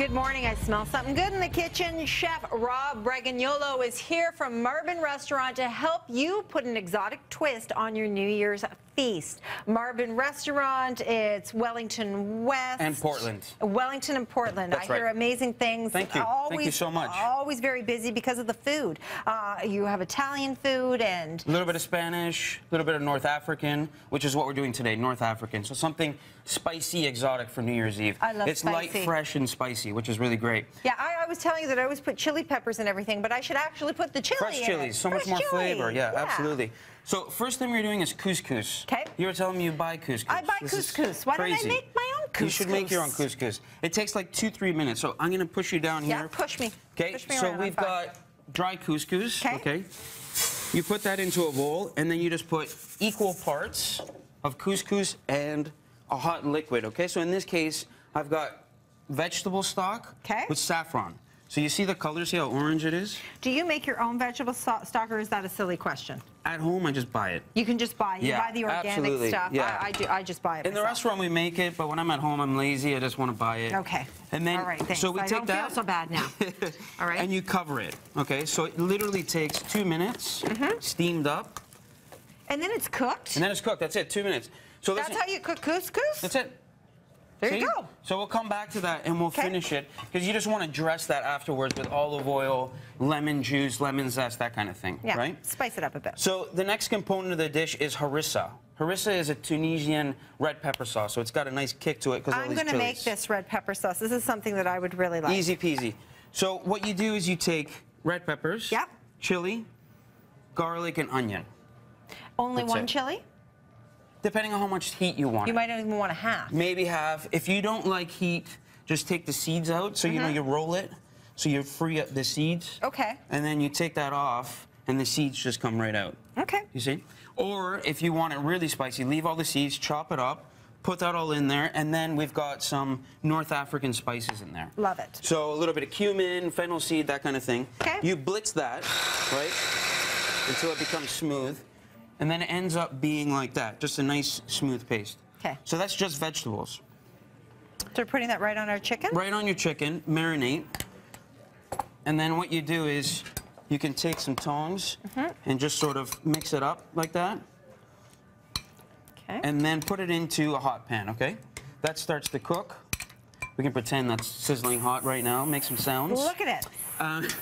Good morning. I smell something good in the kitchen. Chef Rob Bragagnolo is here from Marben Restaurant to help you put an exotic twist on your New Year's feast. Marben Restaurant, it's Wellington West. And Portland. Wellington and Portland. That's I hear right. amazing things. Thank you. Always, Thank you so much. Always very busy because of the food. You have Italian food and... A little bit of Spanish, a little bit of North African, which is what we're doing today, North African. So something spicy, exotic for New Year's Eve. I love It's spicy. light, fresh, and spicy, which is really great. Yeah, I was telling you that I always put chili peppers and everything, but I should actually put the chili Fresh in chilies, it. so much Fresh more chili. flavor. Yeah, absolutely. So first thing we're doing is couscous. Okay. You were telling me you buy couscous. I buy This is couscous. Why don't I crazy. make my own couscous? You should make your own couscous. It takes like 2-3 minutes. So I'm going to push you down here. Yeah, push me. Okay, Push me so around, we've I'm fine. got dry couscous. Okay. You put that into a bowl, and then you just put equal parts of couscous and a hot liquid, okay? So in this case, I've got vegetable stock with saffron. So you see the color, see how orange it is? Do you make your own vegetable stock, or is that a silly question? At home, I just buy it. You can just buy it. You Yeah, buy the organic absolutely. stuff. Yeah. I just buy it In the myself. restaurant, we make it, but when I'm at home, I'm lazy. I just want to buy it. Okay. And then, all right, thanks. so we I take don't that. feel so bad now. All right. And you cover it, okay? So it literally takes 2 minutes, steamed up. And then it's cooked? And then it's cooked. That's it, 2 minutes. So That's how you cook couscous? That's it. There See? you go. So we'll come back to that and we'll finish it, because you just want to dress that afterwards with olive oil, lemon juice, lemon zest, that kind of thing, Yeah, right? spice it up a bit. So the next component of the dish is harissa. Harissa is a Tunisian red pepper sauce, so it's got a nice kick to it because of all I'm these going to make chilies. this red pepper sauce. This is something that I would really like. Easy peasy. So what you do is you take red peppers, chili, garlic, and onion. Only That's one it. chili? Depending on how much heat you want. You might not even want a half. Maybe half. If you don't like heat, just take the seeds out. So, you know, you roll it, so you free up the seeds. Okay. And then you take that off, and the seeds just come right out. Okay. You see? Or if you want it really spicy, leave all the seeds, chop it up, put that all in there, and then we've got some North African spices in there. Love it. So a little bit of cumin, fennel seed, that kind of thing. Okay. You blitz that, right, until it becomes smooth. And then it ends up being like that, just a nice smooth paste. Okay. So that's just vegetables. So we're putting that right on our chicken? Right on your chicken, marinate. And then what you do is you can take some tongs and just sort of mix it up like that. Okay. And then put it into a hot pan, okay? That starts to cook. We can pretend that's sizzling hot right now, make some sounds. Look at it.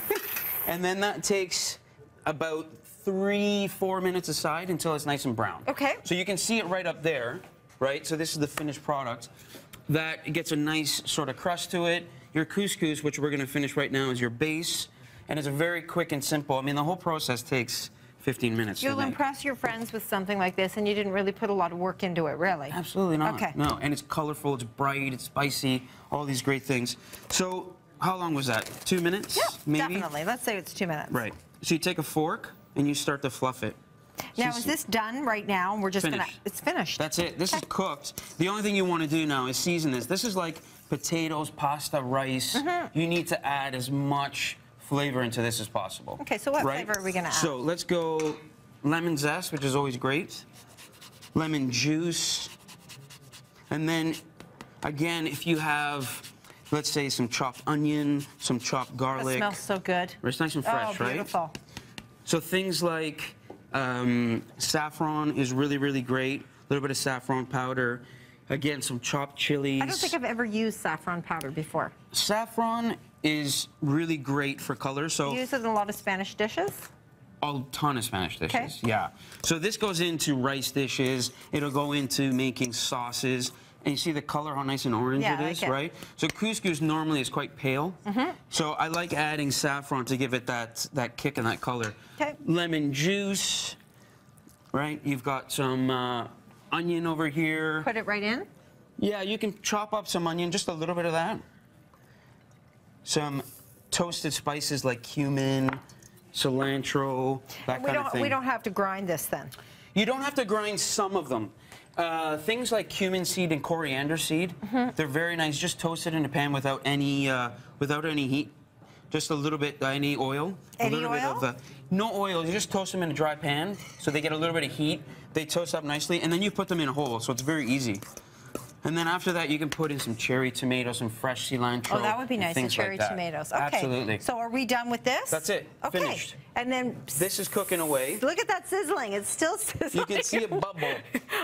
And then that takes about 3-4 minutes aside until it's nice and brown. Okay. So you can see it right up there, right? So this is the finished product. That gets a nice sort of crust to it. Your couscous, which we're going to finish right now, is your base. And it's a very quick and simple. I mean, the whole process takes 15 minutes. You'll impress your friends with something like this, and you didn't really put a lot of work into it, really. Absolutely not. Okay. No, and it's colorful, it's bright, it's spicy, all these great things. So how long was that? 2 minutes? Yeah, maybe? definitely. Let's say it's 2 minutes. Right. So you take a fork and you start to fluff it. Now, is this done right now? And we're just going to... It's finished. That's it. This is cooked. The only thing you want to do now is season this. This is like potatoes, pasta, rice. You need to add as much flavor into this as possible. Okay, so what flavor are we going to add? So let's go lemon zest, which is always great. Lemon juice. And then, again, if you have, let's say, some chopped onion, some chopped garlic. That smells so good. It's nice and fresh, right? Oh, beautiful. So things like saffron is really, really great. A little bit of saffron powder. Again, some chopped chilies. I don't think I've ever used saffron powder before. Saffron is really great for color. So You use it in a lot of Spanish dishes? A ton of Spanish dishes, Okay. yeah. So this goes into rice dishes. It'll go into making sauces. And you see the color, how nice and orange it is, right? So couscous normally is quite pale. So I like adding saffron to give it that kick and that color. Okay. Lemon juice, right? You've got some onion over here. Put it right in? Yeah, you can chop up some onion, just a little bit of that. Some toasted spices like cumin, cilantro, that kind of thing. We don't have to grind this then? You don't have to grind some of them. Things like cumin seed and coriander seed, they're very nice. Just toast it in a pan without any heat. Just a little bit, any oil. Any a little oil? bit of no oil. You just toast them in a dry pan so they get a little bit of heat. They toast up nicely, and then you put them in a hole, so it's very easy. And then after that, you can put in some cherry tomatoes, some fresh cilantro. Oh, that would be nice, the things cherry like that. tomatoes. Okay. Absolutely. So are we done with this? That's it. Okay. Finished. And then this is cooking away. Look at that sizzling. It's still sizzling. You can see it bubble.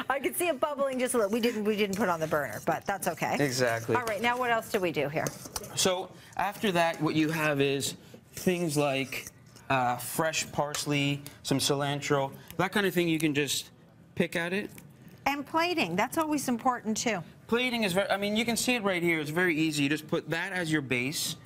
I can see it bubbling just a little. We didn't put it on the burner, but that's okay. Exactly. All right, now what else do we do here? So after that, what you have is things like fresh parsley, some cilantro, that kind of thing. You can just pick at it. And plating, that's always important too. Plating is very, I mean, you can see it right here. It's very easy. You just put that as your base,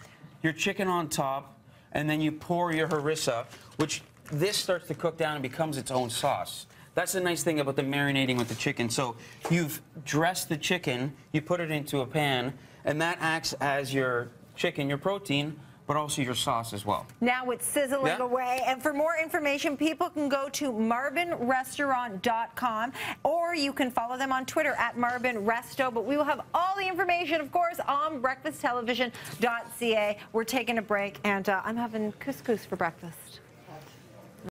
your chicken on top, and then you pour your harissa, which this starts to cook down and becomes its own sauce. That's the nice thing about the marinating with the chicken. So you've dressed the chicken, you put it into a pan, and that acts as your chicken, your protein, but also your sauce as well. Now it's sizzling away. And for more information, people can go to marbenrestaurant.com, or you can follow them on Twitter at marbenresto. But we will have all the information, of course, on breakfasttelevision.ca. We're taking a break, and I'm having couscous for breakfast.